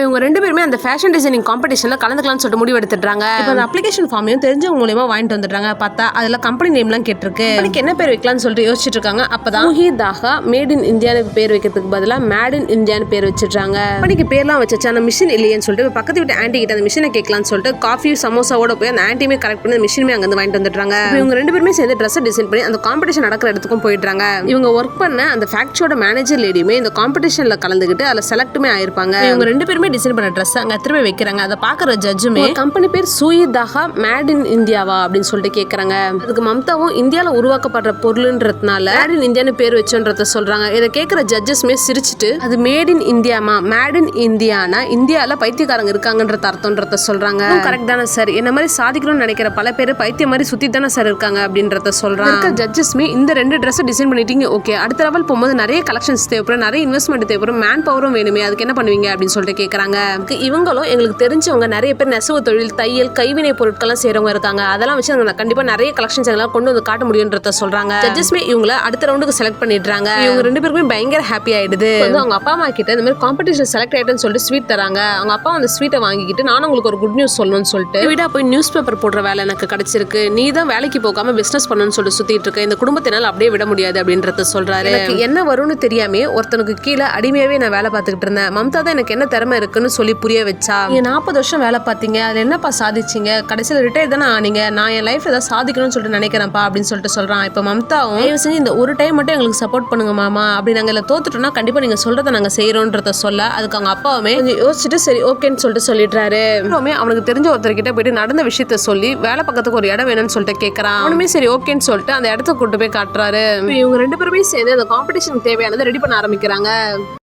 இவங்க 2 பேருமே அந்த ஃபேஷன் டிசைனிங் காம்படிஷன்ல கலந்துக்கலாம்னு சொல்லிட்டு முடிவு எடுத்துட்டாங்க. இப்போ அந்த அப்ளிகேஷன் ஃபார்மையும் தெரிஞ்சவங்க மூலமா வாங்கிட்டு வந்துட்டாங்க. பார்த்தா அதுல கம்பெனி நேம்லாம் கேட்டிருக்கு. கம்பெனிக்கு என்ன பேர் வைக்கலாம்னு சொல்லிட்டு யோசிச்சுட்டு இருக்காங்க. அப்பதான் முஹிதாஹா மேட் இன் இந்தியான்னு பேர் வைக்கிறதுக்கு பதிலா மேட் இன் இந்தியான்னு பேர் வச்சிட்டாங்க. கம்பெனிக்கு பேர்லாம் வச்சா அந்த மிஷின் இல்லையேன்னு சொல்லிட்டு பக்கத்து வீட்டு ஆண்டி கிட்ட அந்த மிஷினை கேட்கலாம்னு சொல்லிட்டு காஃபி சமோசாவோட போய் அந்த ஆண்டியுமே கரெக்ட் பண்ணி மிஷினுமே அங்க வந்து வாங்கிட்டு வந்துட்டாங்க. இவங்க 2 பேருமே சேர்ந்து ட்ரெஸ் டிசைன் பண்ணி அந்த காம்படிஷன் நடக்கிற இடத்துக்கும் போயிட்டாங்க. இவங்க ஒர்க் பண்ண அந்த ஃபேக்டரியோட மேனேஜர் லேடியுமே இந்த காம்படிஷன்ல கலந்துக்கிட்டு அதுல செலக்ட்டுமே ஆயிருப்பாங்க. இவங்க 2 பேருமே டிசைன் பண்ண ட்ரெஸ் அங்க திரும்ப வைக்கிறாங்க. அதை பாக்குற ஜட்ஜுமே கம்பெனி பேர் சுயிதாஹா மேட் இன் இந்தியாவா அப்படின்னு சொல்லிட்டு கேக்குறாங்க. அதுக்கு மம்தாவும் இந்தியால உருவாக்கப்படுற பொருள்ன்றதுனால மேட் இன் இந்தியான்னு பேர் வச்சோன்றத சொல்றாங்க. இதை கேட்கிற ஜட்ஜஸ்மே சிரிச்சிட்டு அது மேட் இன் இந்தியாமா மேட் இன் இந்தியானா இந்தியால பைத்தியக்காரங்க இருக்காங்கன்ற அர்த்தம்ன்றத சொல்றாங்க. கரெக்ட் தானே சார், என்ன மாதிரி சாதிக்கணும்னு நினைக்கிற பல பேர் பைத்திய மாதிரி சுத்தி தானே சார் இருக்காங்க அப்படின்றத சொல்றாங்க. ஜட்ஜஸ்மே இந்த 2 ட்ரெஸ் டிசைன் பண்ணிட்டீங்க, ஓகே, அடுத்த லெவல் போகும்போது நிறைய கலெக்ஷன்ஸ் தேவைப்படும், நிறைய இன்வெஸ்ட்மெண்ட் தேவைப்படும், மேன் பவரும் வேணுமே, அதுக்கு என்ன பண்ணுவீங்க அப்படின்னு சொல்லிட்டு கேட்கறாங்க. இவங்களும் எங்களுக்கு தெரிஞ்சவங்க நிறைய பேர் நெசவு தொழில், தையல், கைவினை பொருட்கள்லாம் செய்றவங்க இருக்காங்க, அதெல்லாம் வச்சு கண்டிப்பா நிறைய கலெக்ஷன்ஸ் எல்லாம் கொண்டு வந்து காட்ட முடியும்ன்றத சொல்றாங்க. ஜட்ஜஸ்மே இவங்கள அடுத்த ரவுண்டுக்கு செலக்ட் பண்ணிடுறாங்க. இவங்க 2 பேருமே பயங்கர ஹாப்பி ஆயிடுது. அவங்க அப்பா அம்மா கிட்ட இந்த மாதிரி காம்படிஷன் செலக்ட் ஆயிட்டேன்னு சொல்லிட்டு ஸ்வீட் தராங்க. அவங்க அப்பா அந்த ஸ்வீட்டை வாங்கிக்கிட்டு நானும் உங்களுக்கு ஒரு குட் நியூஸ் சொல்லணும்னு சொல்லிட்டு வீடா போய் நியூஸ் பேப்பர் போடுற வேலை எனக்கு கிடைச்சிருக்கு, நீ தான் வேலைக்கு போகாம பிசினஸ் பண்ணணும்னு சொல்லிட்டு சுத்திட்டு இருக்க, இந்த குடும்பத்தினால அப்படியே விட முடியாது அப்படின்றத சொல்றாரு. எனக்கு என்ன வரும்னு தெரியாமே ஒருத்தனுக்கு கீழே அடிமையாவே நான் வேலை பார்த்துக்கிட்டு இருந்தேன். மம்தா தான் எனக்கு என்ன திறமை இருக்குன்னு சொல்லி புரிய வச்சா. நீங்க 40 வருஷம் வேலை பார்த்தீங்க, அதுல என்னப்பா சாதிச்சீங்க, கடைசியில் ரிட்டையர் தானே ஆனீங்க, நான் என் லைஃப் ஏதாவது சாதிக்கணும்னு சொல்லிட்டு நினைக்கிறேன்ப்பா அப்படின்னு சொல்லிட்டு சொல்றான். இப்போ மம்தாவும் தயவு செஞ்சு இந்த ஒரு டைம் மட்டும் எங்களுக்கு சப்போர்ட் பண்ணுங்க மாமா, அப்படி நாங்க இல்ல தோத்துட்டோம்னா கண்டிப்பா நீங்க சொல்றதை நாங்க செய்யறோம்ன்றத சொல்ல அதுக்கு அவங்க அப்பாவுமே கொஞ்சம் யோசிச்சுட்டு சரி ஓகேன்னு சொல்லிட்டு சொல்லிடுறாரு. அவனுக்கு தெரிஞ்ச ஒருத்தர்கிட்ட போயிட்டு நடந்த விஷயத்த சொல்லி வேலை பக்கத்துக்கு ஒரு இடம் வேணும்னு சொல்லிட்டு கேட்கறான். அவனுமே சரி ஓகேன்னு சொல்லிட்டு அந்த இடத்துக்கு கூட்டு போய் காட்டுறாரு. இவங்க 2 பேருமே சேர்ந்து அந்த காம்படிஷனுக்கு தேவையானதை ரெடி பண்ண ஆரம்பிக்கிறாங்க.